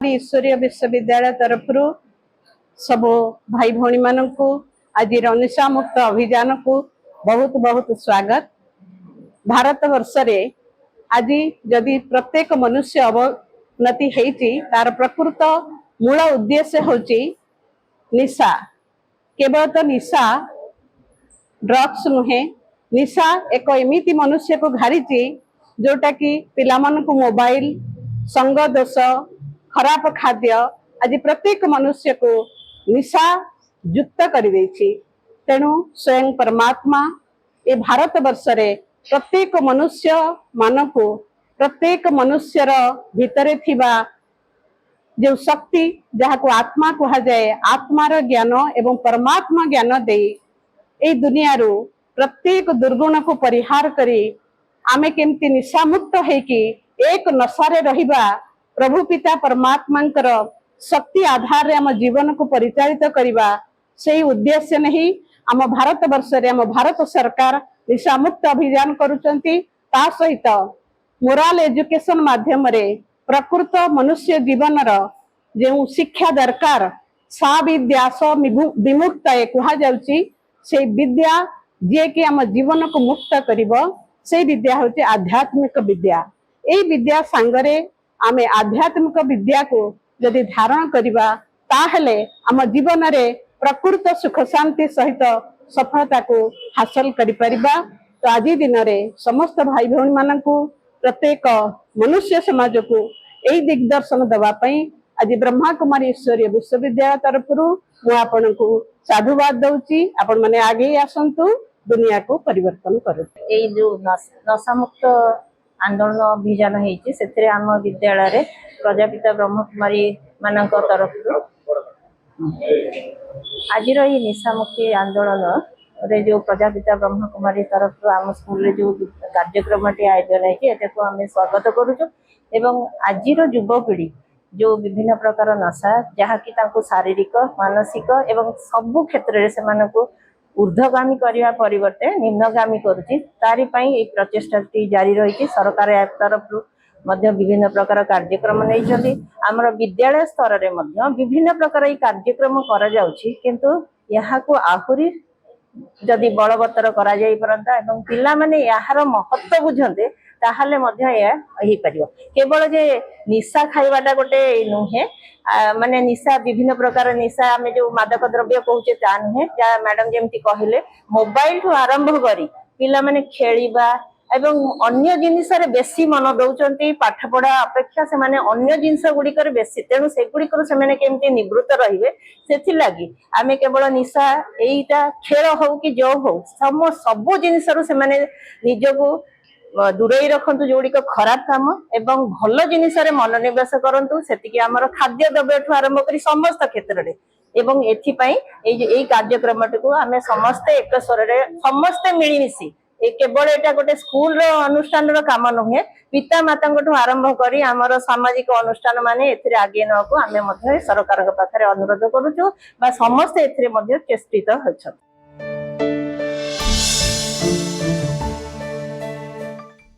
ईश्वरीय विश्वविद्यालय तरफ सब भाई भौणी मान आज निशा मुक्त अभियान को बहुत बहुत स्वागत। भारत वर्ष रे आज जदि प्रत्येक मनुष्य अवनति होती तार प्रकृत मूल उद्देश्य होची निशा। केवल तो निशा ड्रग्स नुहे, निशा एक एमिति मनुष्य को घारी जोटा कि पिला को मोबाइल संग दोष खराब खाद्य आज प्रत्येक मनुष्य को निशा युक्त कर तेणु स्वयं परमात्मा ए भारत वर्ष रे प्रत्येक मनुष्य मान को प्रत्येक मनुष्यर भितरे थिबा जो शक्ति जहाँ को आत्मा कहा जाए आत्मार ज्ञान एवं परमात्मा ज्ञान दे ए दुनिया रू प्रत्येक दुर्गुण को परिहार करी आमे केमती निशा मुक्त है कि एक नशारे रहिबा प्रभु पिता परमात्मा शक्ति आधार रे आम जीवन को परिचालित करिबा से उद्देश्य नहीं आम भारत वर्ष रे आम भारत सरकार निशा मुक्त अभियान करुचंती। ता सहित मोराल एजुकेशन माध्यम रे प्रकृत मनुष्य जीवन जो शिक्षा दरकार सा विद्या स विमुक्त कहा जाउची से विद्या जे कि आम जीवन को मुक्त करिबो से विद्या होची आध्यात्मिक विद्या। ए विद्या सांगरे आमे आध्यात्मिक विद्या को यदि धारण करिबा ताहले आम जीवन रे प्रकृत सुख शांति सहित सफलता को हासिल करि परिबा। तो आज दिन रे समस्त भाई भौणी मानकु प्रत्येक मनुष्य समाज को एई दिग्दर्शन दवा पई आज ब्रह्मा कुमारी ईश्वरीय विश्वविद्यालय तरफ मु आपन को साधुवाद दउची। आपण माने आगे आसंतु दुनिया को परिवर्तन करू। एई जो नशा मुक्त आंदोलन अभियान होती से आम विद्यालय रे प्रजापिता ब्रह्म कुमारी मान तरफ आज निशा मुक्ति आंदोलन रे जो प्रजापिता ब्रह्म कुमारी तरफ आम स्कूल रे जो कार्यक्रम आयोजन है आम स्वागत करुचु। एवं आज युवपीढ़ी जो विभिन्न प्रकार नशा जहाँकि शारीरिक मानसिक एवं सबु क्षेत्र में से ऊर्ध्वगामी करने परिवर्ते निम्नगामी करुच्ची तारी प्रचेषा जारी रही। सरकार तरफ विभिन्न प्रकार कार्यक्रम नहीं आमर विद्यालय स्तर में विभिन्न प्रकार ये कार्यक्रम करा जाउछि किंतु यहाँ को आहुरी जदि बलवत्तर करा जाई परंता एवं पिला माने यार महत्व बुझंते ताहले मध्य या हो पारिबो। केवल जे निशा खाइबाटा गोटे नुहे माने निशा विभिन्न प्रकार निशा आमे जो मादक द्रव्य कहूचे ता नुहे जा मैडम जेमती कहले मोबाइल ठू आरंभ करी पिला माने खेलिबा एवं अन्य जिनिस रे बेसी मन दउचंती पाठ पढ़ा अपेक्षा से माने अन्य जिनिस गुडी कर बेसी तेनु से गुडी कर से माने केमती निवृत्त रहिबे सेथि लागि आमे केवल निशा एईटा खेल हो कि जो हो सब जिनिस रो से माने निजको दूरे रखु जोड़िक खराब काम एवं भल जिनिस मनोनिवेश करूँ से आमर खाद्य द्रव्य ठू आरंभ कर समस्त क्षेत्र में एवं एई कार्यक्रम को आम समस्ते एक स्वर समस्ते मिलमिशी केवल एटा गोटे स्कूल अनुष्ठान काम नुहे पिता माता आरंभ करी आमर सामाजिक अनुष्ठान माने एथिरे आगे न को आमे सरकार पाखरे अनुरोध करूछु बा समस्ते एथिरे चेष्टित होछन।